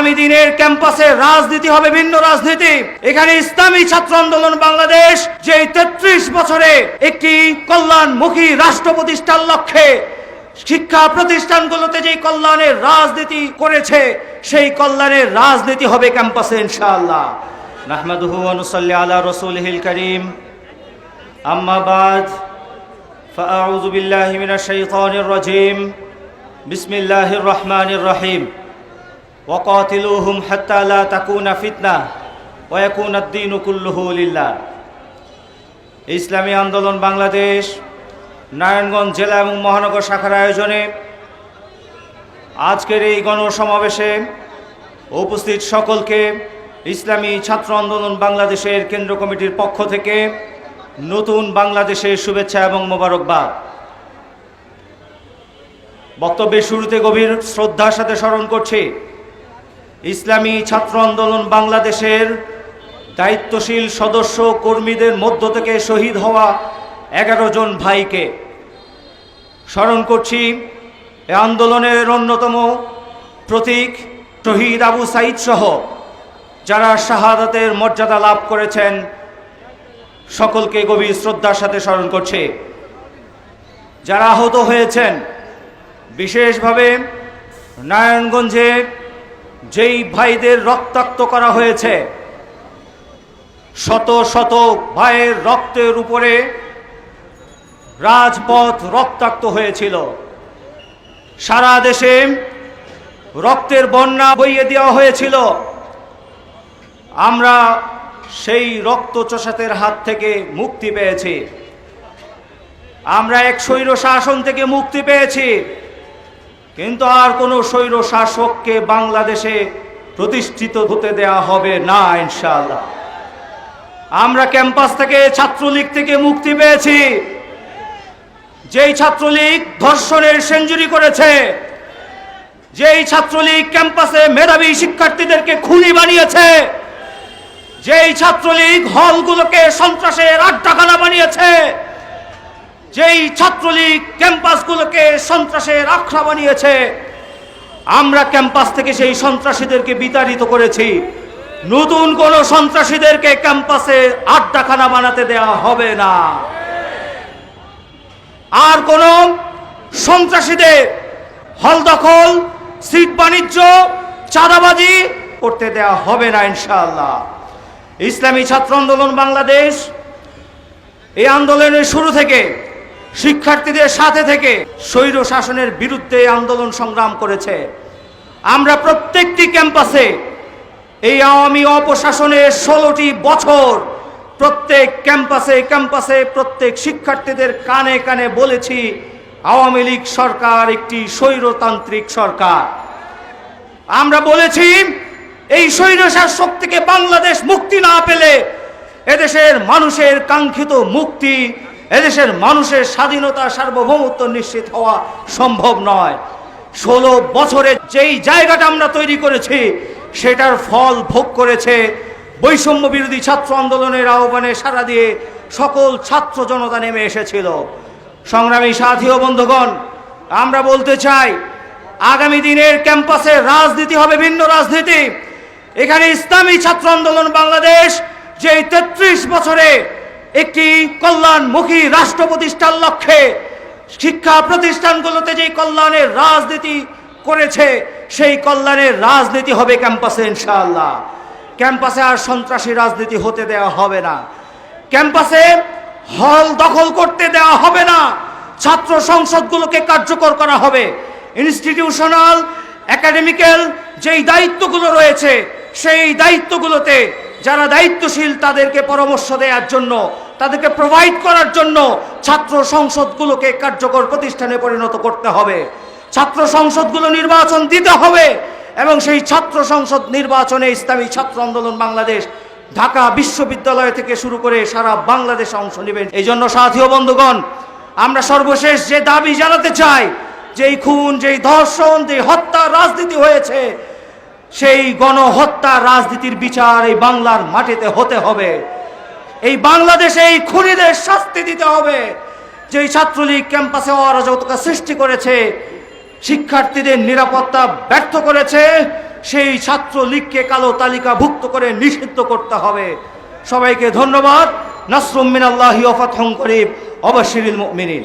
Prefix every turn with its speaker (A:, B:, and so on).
A: আগামী দিনের ক্যাম্পাসে রাজনীতি হবে ভিন্ন রাজনীতি। এখানে ইসলামী ছাত্র আন্দোলন বাংলাদেশ যে 33 বছরে একটি কল্যাণমুখী রাষ্ট্র প্রতিষ্ঠার লক্ষ্যে শিক্ষা প্রতিষ্ঠানগুলোতে যে কল্যাণের রাজনীতি করেছে, সেই কল্যাণের রাজনীতি হবে ক্যাম্পাসে ইনশাআল্লাহ। নাহমাদুহু ওয়া নুসাল্লি আলা রাসূলিহিল কারীম, আম্মা বাদ, ফাআউযু বিল্লাহি মিনাশ শাইতানির রাজীম, বিসমিল্লাহির রহমানির রহিম। ওয়াকাতিলুহুম হাত্তা লা তাকুনা ফিতনা ওয়া ইয়াকুনা আদ-দীনু কুল্লুহু লিল্লাহ। ইসলামী আন্দোলন বাংলাদেশ নারায়ণগঞ্জ জেলা এবং মহানগর শাখার আয়োজনে আজকের এই গণসমাবেশে উপস্থিত সকলকে ইসলামী ছাত্র আন্দোলন বাংলাদেশের কেন্দ্র কমিটির পক্ষ থেকে নতুন বাংলাদেশের শুভেচ্ছা এবং মোবারকবাদ। বক্তব্যের শুরুতে গভীর শ্রদ্ধার সাথে স্মরণ করছি ইসলামী ছাত্র আন্দোলন বাংলাদেশের দায়িত্বশীল সদস্য কর্মীদের মধ্য থেকে শহীদ হওয়া 11 জন ভাইকে। স্মরণ করছি এই আন্দোলনের অন্যতম প্রতীক শহীদ আবু সাঈদ সহ যারা শাহাদাতের মর্যাদা লাভ করেছেন, সকলকে গভীর শ্রদ্ধার সাথে স্মরণ করছে। যারা আহত হয়েছেন, বিশেষভাবে নারায়ণগঞ্জে যেই ভাইদের রক্তাক্ত করা হয়েছে, শত শত ভাইয়ের রক্তের উপরে রাজপথ রক্তাক্ত হয়েছিল। সারা দেশে রক্তের বন্যা বইয়ে দেওয়া হয়েছিল। আমরা সেই রক্তচোষাতের হাত থেকে মুক্তি পেয়েছি। আমরা এক স্বৈর শাসন থেকে মুক্তি পেয়েছি, কিন্তু আর কোনো স্বৈর শাসককে বাংলাদেশে প্রতিষ্ঠিত হতে দেয়া হবে না ইনশাআল্লাহ। আমরা ক্যাম্পাস থেকে ছাত্রলীগ থেকে মুক্তি পেয়েছি। যেই ছাত্রলীগ ধর্ষণের সেঞ্চুরি করেছে, যেই ছাত্রলীগ ক্যাম্পাসে মেধাবী শিক্ষার্থীদেরকে খুনি বানিয়েছে, যেই ছাত্রলীগ হলগুলোকে সন্ত্রাসের আড্ডাখানা বানিয়েছে, যেই ছাত্রলীগ ক্যাম্পাসগুলোকে সন্ত্রাসের আখড়া বানিয়েছে, আমরা ক্যাম্পাস থেকে সেই সন্ত্রাসীদেরকে বিতাড়িত করেছি। নতুন কোন সন্ত্রাসীদেরকে ক্যাম্পাসে আড্ডাখানা বানাতে দেওয়া হবে না। আর কোন সন্ত্রাসীদের হল দখল, সিট বাণিজ্য, চাঁদাবাজি করতে দেওয়া হবে না ইনশাআল্লাহ। ইসলামী ছাত্র আন্দোলন বাংলাদেশ এই আন্দোলনের শুরু থেকে শিক্ষার্থীদের সাথে থেকে স্বৈর শাসনের বিরুদ্ধে আন্দোলন সংগ্রাম করেছে। আমরা প্রত্যেকটি ক্যাম্পাসে এই আওয়ামী অপশাসনের 16টি বছর প্রত্যেক ক্যাম্পাসে প্রত্যেক শিক্ষার্থীদের কানে কানে বলেছি, আওয়ামী লীগ সরকার একটি স্বৈরতান্ত্রিক সরকার। আমরা বলেছি, এই স্বৈরশাসক থেকে বাংলাদেশ মুক্তি না পেলে এদেশের মানুষের কাঙ্ক্ষিত মুক্তি, এদেশের মানুষের স্বাধীনতা সার্বভৌমত্ব নিশ্চিত হওয়া সম্ভব নয়। 16 বছরে যেই জায়গাটা আমরা তৈরি করেছি, সেটার ফল ভোগ করেছে বৈষম্য বিরোধী ছাত্র আন্দোলনের আহ্বানে সাড়া দিয়ে সকল ছাত্র জনতা নেমে এসেছিল। সংগ্রামী সাথী ও বন্ধুগণ, আমরা বলতে চাই, আগামী দিনের ক্যাম্পাসে রাজনীতি হবে ভিন্ন রাজনীতি। এখানে ইসলামী ছাত্র আন্দোলন বাংলাদেশ যে 33 বছরে একটি কল্যাণমুখী রাষ্ট্র প্রতিষ্ঠার লক্ষ্যে শিক্ষা প্রতিষ্ঠানগুলোতে যে কল্যাণের রাজনীতি করেছে, সেই কল্যাণের রাজনীতি হবে ক্যাম্পাসে ইনশাআল্লাহ। ক্যাম্পাসে আর সন্ত্রাসী রাজনীতি হতে দেওয়া হবে না। ক্যাম্পাসে হল দখল করতে দেওয়া হবে না। ছাত্র সংসদগুলোকে কার্যকর করা হবে। ইনস্টিটিউশনাল, একাডেমিক্যাল যেই দায়িত্বগুলো রয়েছে, সেই দায়িত্বগুলোতে যারা দায়িত্বশীল তাদেরকে পরামর্শ দেওয়ার জন্য, তাদেরকে প্রোভাইড করার জন্য ছাত্র সংসদগুলোকে কার্যকর প্রতিষ্ঠানে পরিণত করতে হবে। ছাত্র সংসদগুলো নির্বাচন দিতে হবে এবং সেই ছাত্র সংসদ নির্বাচনে ইসলামী ছাত্র আন্দোলন বাংলাদেশ ঢাকা বিশ্ববিদ্যালয় থেকে শুরু করে সারা বাংলাদেশে অংশ নেবেন। এই জন্য সাথী ও বন্ধুগণ, আমরা সর্বশেষ যে দাবি জানাতে চাই, যেই খুন, যেই ধর্ষণ, যে হত্যা রাজনীতি হয়েছে, সেই গণহত্যা রাজনীতির বিচার এই বাংলার মাটিতে হতে হবে। এই বাংলাদেশে এই খুনিদের শাস্তি দিতে হবে। যেই ছাত্রলীগ ক্যাম্পাসে অরাজকতা সৃষ্টি করেছে, শিক্ষার্থীদের নিরাপত্তা ব্যর্থ করেছে, সেই ছাত্রলীগকে কালো তালিকাভুক্ত করে নিষিদ্ধ করতে হবে। সবাইকে ধন্যবাদ। নাসরুম মিনাল্লাহি ওয়া ফাতহুন করিব ওয়া বাশশিরিল মুমিনিন।